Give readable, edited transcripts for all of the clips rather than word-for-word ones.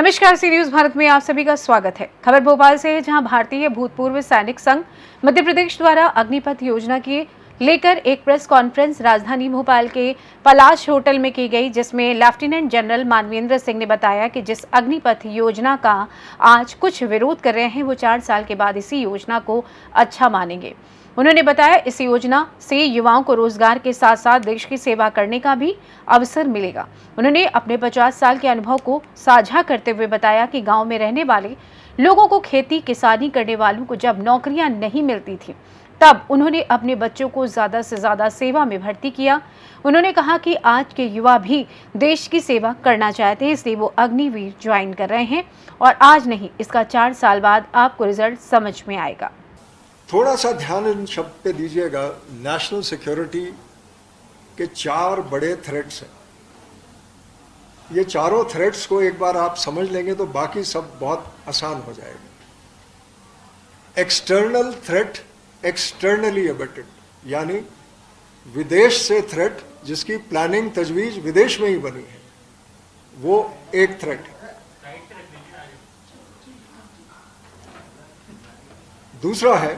नमस्कार, सी न्यूज भारत में आप सभी का स्वागत है। खबर भोपाल से है, जहां भारतीय भूतपूर्व सैनिक संघ मध्य प्रदेश द्वारा अग्निपथ योजना की लेकर एक प्रेस कॉन्फ्रेंस राजधानी भोपाल के पलाश होटल में की गई, जिसमें लेफ्टिनेंट जनरल मानवेंद्र सिंह ने बताया कि जिस अग्निपथ योजना का आज कुछ विरोध कर रहे हैं, वो 4 साल के बाद इसी योजना को अच्छा मानेंगे। उन्होंने बताया इस योजना से युवाओं को रोजगार के साथ साथ देश की सेवा करने का भी अवसर मिलेगा। उन्होंने अपने 50 साल के अनुभव को साझा करते हुए बताया कि गांव में रहने वाले लोगों को खेती किसानी करने वालों को जब नौकरियां नहीं मिलती थी, तब उन्होंने अपने बच्चों को ज्यादा से ज्यादा सेवा में भर्ती किया। उन्होंने कहा कि आज के युवा भी देश की सेवा करना चाहते हैं, इसलिए वो अग्निवीर ज्वाइन कर रहे हैं और आज नहीं, इसका 4 साल बाद आपको रिजल्ट समझ में आएगा। थोड़ा सा ध्यान इन शब्द पे दीजिएगा। नेशनल सिक्योरिटी के 4 बड़े थ्रेट्स हैं। ये चारों थ्रेट्स को एक बार आप समझ लेंगे तो बाकी सब बहुत आसान हो जाएगा। एक्सटर्नल थ्रेट, एक्सटर्नली अबेटेड, यानी विदेश से थ्रेट जिसकी प्लानिंग तजवीज विदेश में ही बनी है, वो एक थ्रेट है। दूसरा है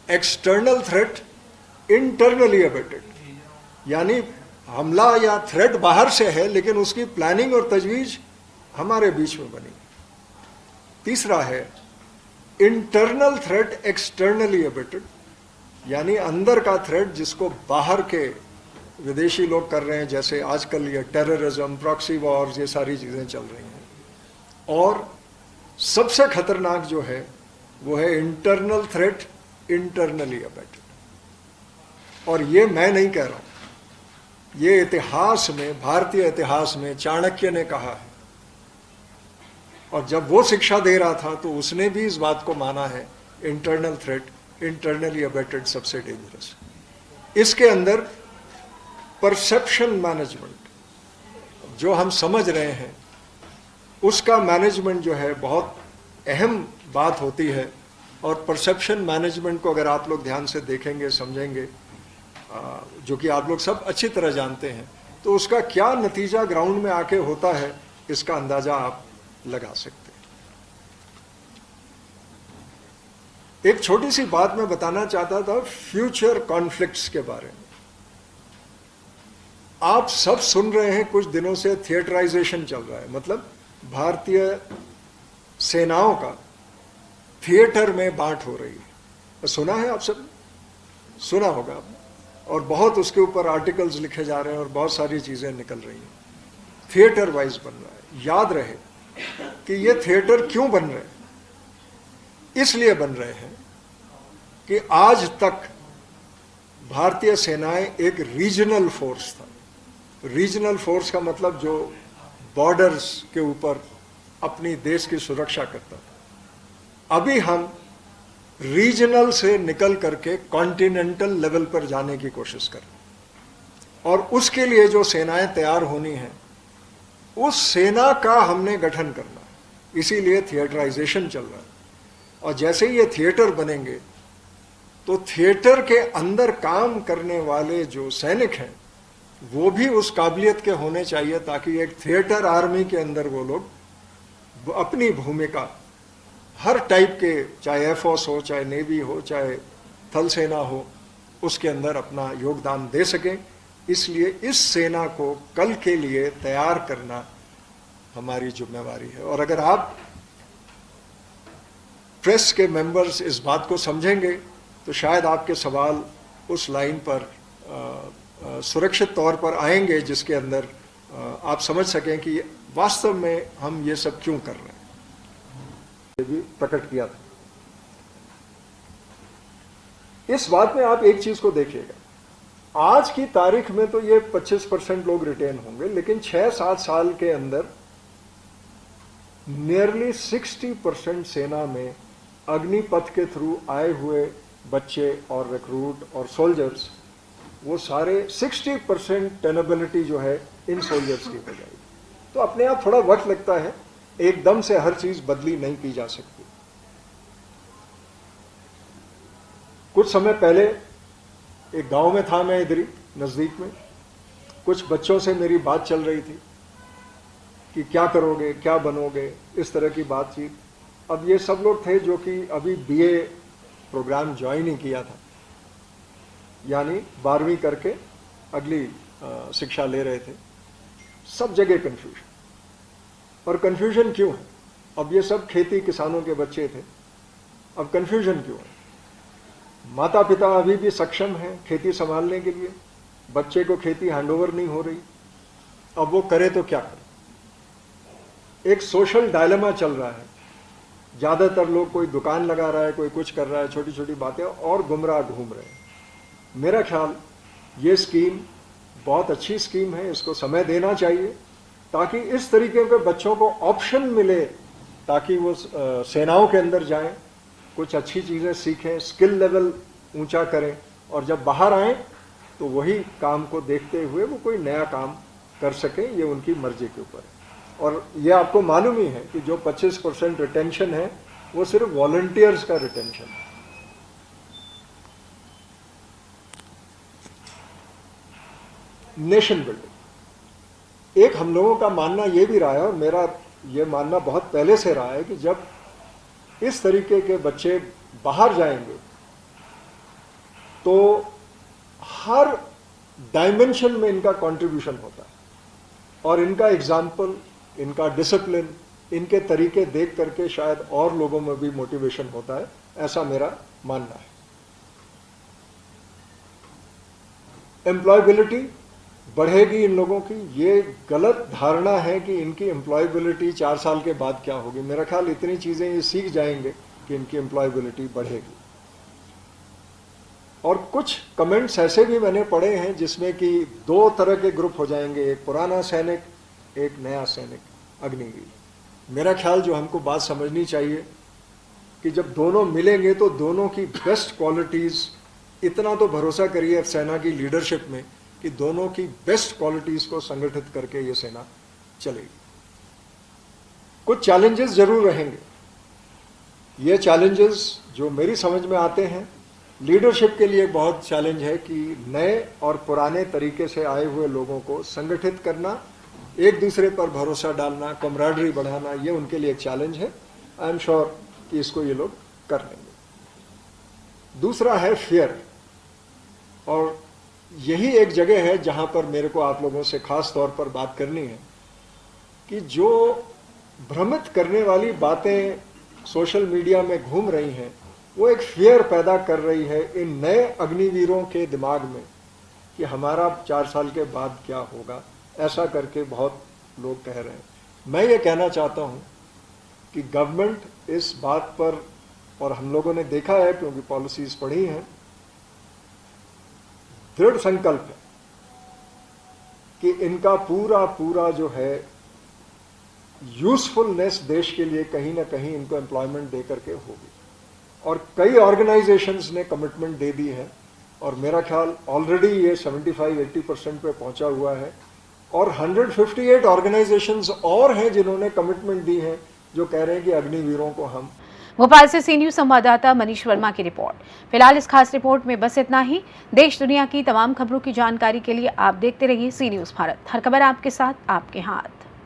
एक्सटर्नल थ्रेट इंटरनली अबेटेड, यानी हमला या थ्रेट बाहर से है लेकिन उसकी प्लानिंग और तजवीज हमारे बीच में बनी। तीसरा है इंटरनल थ्रेट एक्सटर्नली अबेटेड, यानी अंदर का थ्रेट जिसको बाहर के विदेशी लोग कर रहे हैं, जैसे आजकल ये टेररिज्म, प्रॉक्सी वॉर्स, ये सारी चीजें चल रही हैं। और सबसे खतरनाक जो है वो है इंटरनल थ्रेट इंटरनली अबेटेड। और ये मैं नहीं कह रहा हूं, ये इतिहास में, भारतीय इतिहास में चाणक्य ने कहा है। और जब वो शिक्षा दे रहा था तो उसने भी इस बात को माना है, इंटरनल थ्रेट इंटरनली अबेटेड सबसे डेंजरस। इसके अंदर परसेप्शन मैनेजमेंट, जो हम समझ रहे हैं उसका मैनेजमेंट जो है बहुत अहम बात होती है। और परसेप्शन मैनेजमेंट को अगर आप लोग ध्यान से देखेंगे, समझेंगे, जो कि आप लोग सब अच्छी तरह जानते हैं, तो उसका क्या नतीजा ग्राउंड में आके होता है, इसका अंदाजा आप लगा सकते हैं। एक छोटी सी बात मैं बताना चाहता था फ्यूचर कॉन्फ्लिक्ट्स के बारे में। आप सब सुन रहे हैं, कुछ दिनों से थिएटराइजेशन चल रहा है, मतलब भारतीय सेनाओं का थिएटर में बांट हो रही है। सुना है आप सब, सुना होगा आपने, और बहुत उसके ऊपर आर्टिकल्स लिखे जा रहे हैं और बहुत सारी चीजें निकल रही हैं। थिएटर वाइज बन रहा है। याद रहे कि ये थिएटर क्यों बन रहे हैं। इसलिए बन रहे हैं कि आज तक भारतीय सेनाएं एक रीजनल फोर्स था। रीजनल फोर्स का मतलब जो बॉर्डर्स के ऊपर अपनी देश की सुरक्षा करता था। अभी हम रीजनल से निकल करके कॉन्टिनेंटल लेवल पर जाने की कोशिश करें, और उसके लिए जो सेनाएं तैयार होनी है, उस सेना का हमने गठन करना है। इसीलिए थिएटराइजेशन चल रहा है। और जैसे ही ये थिएटर बनेंगे तो थिएटर के अंदर काम करने वाले जो सैनिक हैं वो भी उस काबिलियत के होने चाहिए, ताकि एक थिएटर आर्मी के अंदर वो लोग अपनी भूमिका हर टाइप के, चाहे एयरफोर्स हो, चाहे नेवी हो, चाहे थल सेना हो, उसके अंदर अपना योगदान दे सकें। इसलिए इस सेना को कल के लिए तैयार करना हमारी जिम्मेवारी है। और अगर आप प्रेस के मेंबर्स इस बात को समझेंगे तो शायद आपके सवाल उस लाइन पर सुरक्षित तौर पर आएंगे, जिसके अंदर आप समझ सकें कि वास्तव में हम ये सब क्यों कर रहे हैं। भी प्रकट किया था। इस बात में आप एक चीज को देखिएगा, आज की तारीख में तो ये 25% लोग रिटेन होंगे, लेकिन 6-7 साल के अंदर नियरली 60% सेना में अग्निपथ के थ्रू आए हुए बच्चे और रिक्रूट और सोल्जर्स, वो सारे 60% टेनेबिलिटी जो है इन सोल्जर्स की हो जाएगी। तो अपने आप थोड़ा वक्त लगता है, एकदम से हर चीज बदली नहीं की जा सकती। कुछ समय पहले एक गांव में था, मैं इधर ही नजदीक में, कुछ बच्चों से मेरी बात चल रही थी कि क्या करोगे, क्या बनोगे, इस तरह की बातचीत। अब ये सब लोग थे जो कि अभी बीए प्रोग्राम ज्वाइन ही किया था, यानी 12वीं करके अगली शिक्षा ले रहे थे। सब जगह कन्फ्यूजन। और कन्फ्यूजन क्यों है? अब ये सब खेती किसानों के बच्चे थे, अब कन्फ्यूजन क्यों है? माता पिता अभी भी सक्षम हैं खेती संभालने के लिए, बच्चे को खेती हैंडओवर नहीं हो रही, अब वो करे तो क्या करे? एक सोशल डायलेमा चल रहा है। ज्यादातर लोग, कोई दुकान लगा रहा है, कोई कुछ कर रहा है, छोटी छोटी बातें, और गुमराह घूम रहे हैं। मेरा ख्याल ये स्कीम बहुत अच्छी स्कीम है, इसको समय देना चाहिए ताकि इस तरीके के बच्चों को ऑप्शन मिले, ताकि वो सेनाओं के अंदर जाएं, कुछ अच्छी चीज़ें सीखें, स्किल लेवल ऊंचा करें, और जब बाहर आएं तो वही काम को देखते हुए वो कोई नया काम कर सकें। ये उनकी मर्जी के ऊपर है। और ये आपको मालूम ही है कि जो 25% रिटेंशन है वो सिर्फ वॉलंटियर्स का रिटेंशन है। नेशन बिल्डिंग, एक हम लोगों का मानना ये भी रहा है, और मेरा ये मानना बहुत पहले से रहा है, कि जब इस तरीके के बच्चे बाहर जाएंगे तो हर डायमेंशन में इनका कंट्रीब्यूशन होता है, और इनका एग्जाम्पल, इनका डिसिप्लिन, इनके तरीके देख करके शायद और लोगों में भी मोटिवेशन होता है, ऐसा मेरा मानना है। एम्प्लॉयबिलिटी बढ़ेगी इन लोगों की। ये गलत धारणा है कि इनकी एम्प्लॉयबिलिटी 4 साल के बाद क्या होगी। मेरा ख्याल इतनी चीजें ये सीख जाएंगे कि इनकी एम्प्लॉयबिलिटी बढ़ेगी। और कुछ कमेंट्स ऐसे भी मैंने पढ़े हैं जिसमें कि 2 तरह के ग्रुप हो जाएंगे, एक पुराना सैनिक, एक नया सैनिक, अग्निवीर। मेरा ख्याल जो हमको बात समझनी चाहिए कि जब दोनों मिलेंगे तो दोनों की बेस्ट क्वालिटीज, इतना तो भरोसा करिए सेना की लीडरशिप में कि दोनों की बेस्ट क्वालिटीज को संगठित करके ये सेना चलेगी। कुछ चैलेंजेस जरूर रहेंगे। ये चैलेंजेस जो मेरी समझ में आते हैं, लीडरशिप के लिए बहुत चैलेंज है कि नए और पुराने तरीके से आए हुए लोगों को संगठित करना, एक दूसरे पर भरोसा डालना, कमराडरी बढ़ाना, ये उनके लिए एक चैलेंज है। आई एम श्योर कि इसको ये लोग कर लेंगे। दूसरा है फियर, और यही एक जगह है जहां पर मेरे को आप लोगों से खास तौर पर बात करनी है कि जो भ्रमित करने वाली बातें सोशल मीडिया में घूम रही हैं, वो एक फियर पैदा कर रही है इन नए अग्निवीरों के दिमाग में कि हमारा 4 साल के बाद क्या होगा, ऐसा करके बहुत लोग कह रहे हैं। मैं ये कहना चाहता हूं कि गवर्नमेंट इस बात पर, और हम लोगों ने देखा है क्योंकि पॉलिसीज पढ़ी हैं, दृढ़ संकल्प है कि इनका पूरा पूरा जो है यूजफुलनेस देश के लिए कहीं ना कहीं इनको एम्प्लॉयमेंट दे करके होगी। और कई ऑर्गेनाइजेशंस ने कमिटमेंट दे दी है, और मेरा ख्याल ऑलरेडी ये 75-80% पे पहुंचा हुआ है, और 158 ऑर्गेनाइजेशंस और हैं जिन्होंने कमिटमेंट दी है, जो कह रहे हैं कि अग्निवीरों को हम। भोपाल से सी न्यूज संवाददाता मनीष वर्मा की रिपोर्ट। फिलहाल इस खास रिपोर्ट में बस इतना ही। देश दुनिया की तमाम खबरों की जानकारी के लिए आप देखते रहिए सी न्यूज भारत। हर खबर आपके साथ, आपके हाथ।